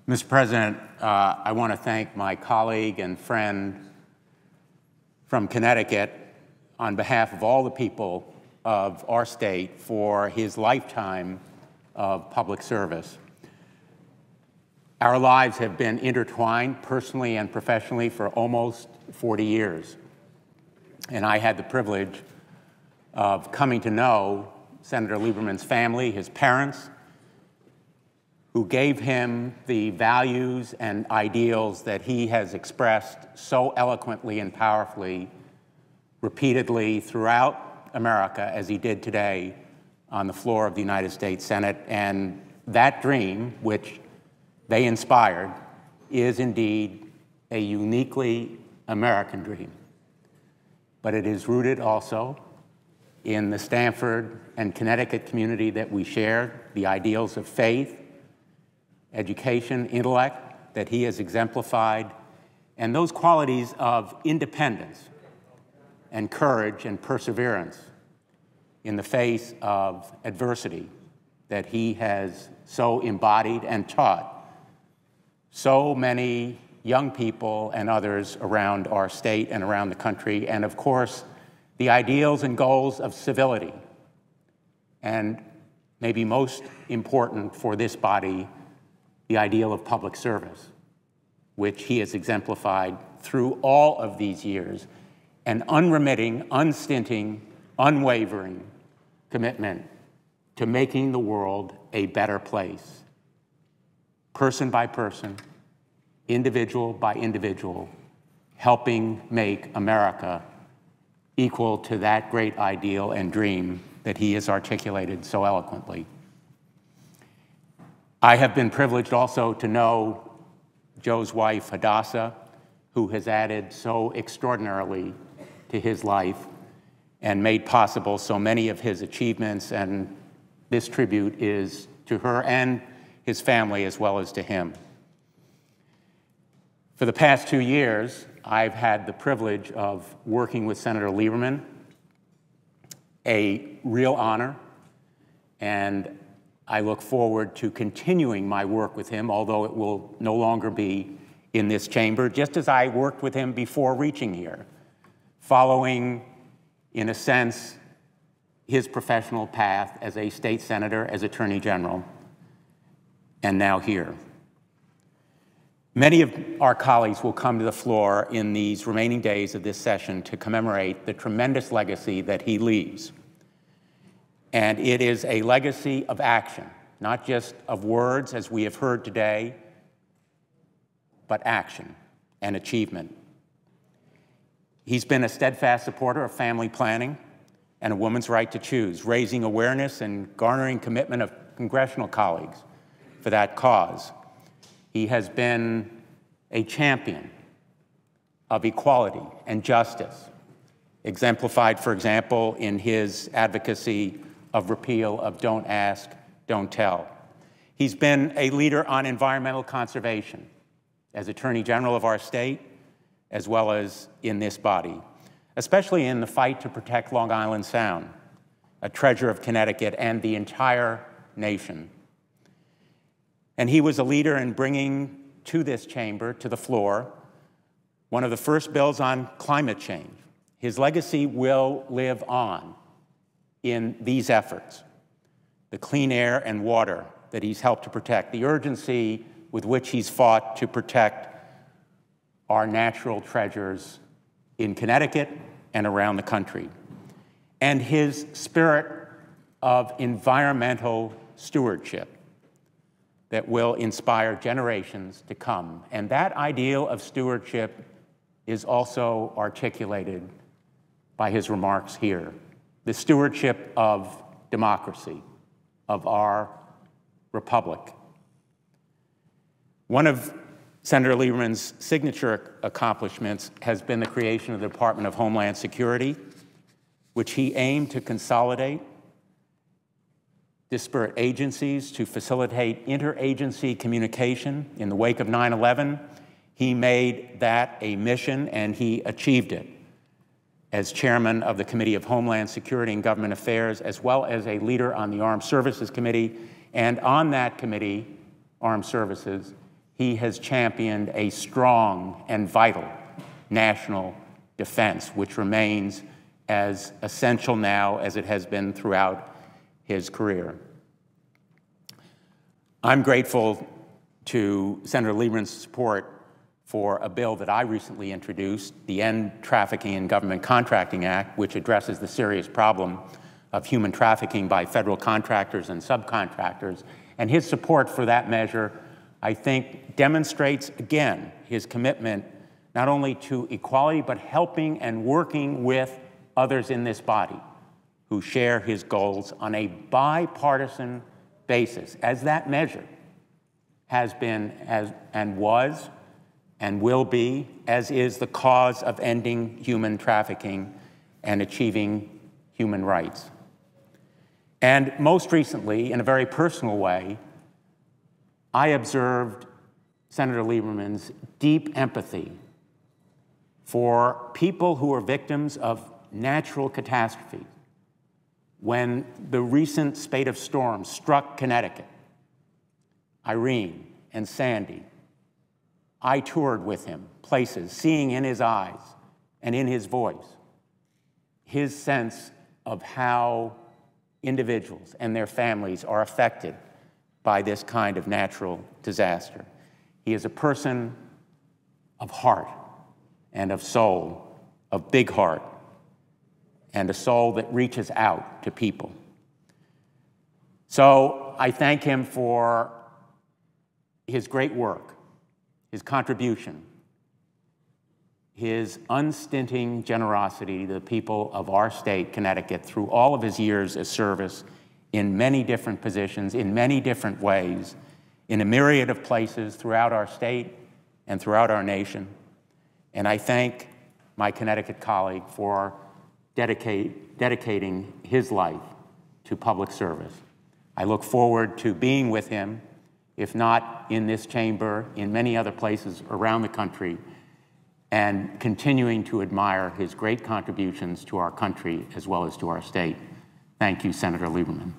Mr. President, I want to thank my colleague and friend from Connecticut on behalf of all the people of our state for his lifetime of public service. Our lives have been intertwined personally and professionally for almost 40 years. And I had the privilege of coming to know Senator Lieberman's family, his parents, who gave him the values and ideals that he has expressed so eloquently and powerfully, repeatedly throughout America, as he did today on the floor of the United States Senate. And that dream, which they inspired, is indeed a uniquely American dream. But it is rooted also in the Stanford and Connecticut community that we share, the ideals of faith, education, intellect that he has exemplified, and those qualities of independence and courage and perseverance in the face of adversity that he has so embodied and taught so many young people and others around our state and around the country, and of course, the ideals and goals of civility, and maybe most important for this body, the ideal of public service, which he has exemplified through all of these years, an unremitting, unstinting, unwavering commitment to making the world a better place, person by person, individual by individual, helping make America equal to that great ideal and dream that he has articulated so eloquently. I have been privileged also to know Joe's wife, Hadassah, who has added so extraordinarily to his life and made possible so many of his achievements, and this tribute is to her and his family as well as to him. For the past 2 years, I've had the privilege of working with Senator Lieberman, a real honor, and I look forward to continuing my work with him, although it will no longer be in this chamber, just as I worked with him before reaching here, following, in a sense, his professional path as a state senator, as Attorney General, and now here. Many of our colleagues will come to the floor in these remaining days of this session to commemorate the tremendous legacy that he leaves. And it is a legacy of action, not just of words, as we have heard today, but action and achievement. He's been a steadfast supporter of family planning and a woman's right to choose, raising awareness and garnering commitment of congressional colleagues for that cause. He has been a champion of equality and justice, exemplified, for example, in his advocacy of repeal of Don't Ask, Don't Tell. He's been a leader on environmental conservation as Attorney General of our state, as well as in this body, especially in the fight to protect Long Island Sound, a treasure of Connecticut and the entire nation. And he was a leader in bringing to this chamber, to the floor, one of the first bills on climate change. His legacy will live on in these efforts, the clean air and water that he's helped to protect, the urgency with which he's fought to protect our natural treasures in Connecticut and around the country, and his spirit of environmental stewardship that will inspire generations to come. And that ideal of stewardship is also articulated by his remarks here. The stewardship of democracy, of our republic. One of Senator Lieberman's signature accomplishments has been the creation of the Department of Homeland Security, which he aimed to consolidate disparate agencies to facilitate interagency communication. In the wake of 9/11, he made that a mission, and he achieved it as chairman of the Committee of Homeland Security and Government Affairs, as well as a leader on the Armed Services Committee. And on that committee, Armed Services, he has championed a strong and vital national defense, which remains as essential now as it has been throughout his career. I'm grateful to Senator Lieberman's support for a bill that I recently introduced, the End Trafficking in Government Contracting Act, which addresses the serious problem of human trafficking by federal contractors and subcontractors. And his support for that measure, I think, demonstrates again his commitment not only to equality, but helping and working with others in this body who share his goals on a bipartisan basis, as that measure has been and was and will be, as is the cause of ending human trafficking and achieving human rights. And most recently, in a very personal way, I observed Senator Lieberman's deep empathy for people who are victims of natural catastrophes. When the recent spate of storms struck Connecticut, Irene and Sandy, I toured with him places, seeing in his eyes and in his voice his sense of how individuals and their families are affected by this kind of natural disaster. He is a person of heart and of soul, of big heart, and a soul that reaches out to people. So I thank him for his great work, his contribution, his unstinting generosity to the people of our state, Connecticut, through all of his years of service in many different positions, in many different ways, in a myriad of places throughout our state and throughout our nation. And I thank my Connecticut colleague for dedicating his life to public service. I look forward to being with him, if not in this chamber, in many other places around the country, and continuing to admire his great contributions to our country as well as to our state. Thank you, Senator Lieberman.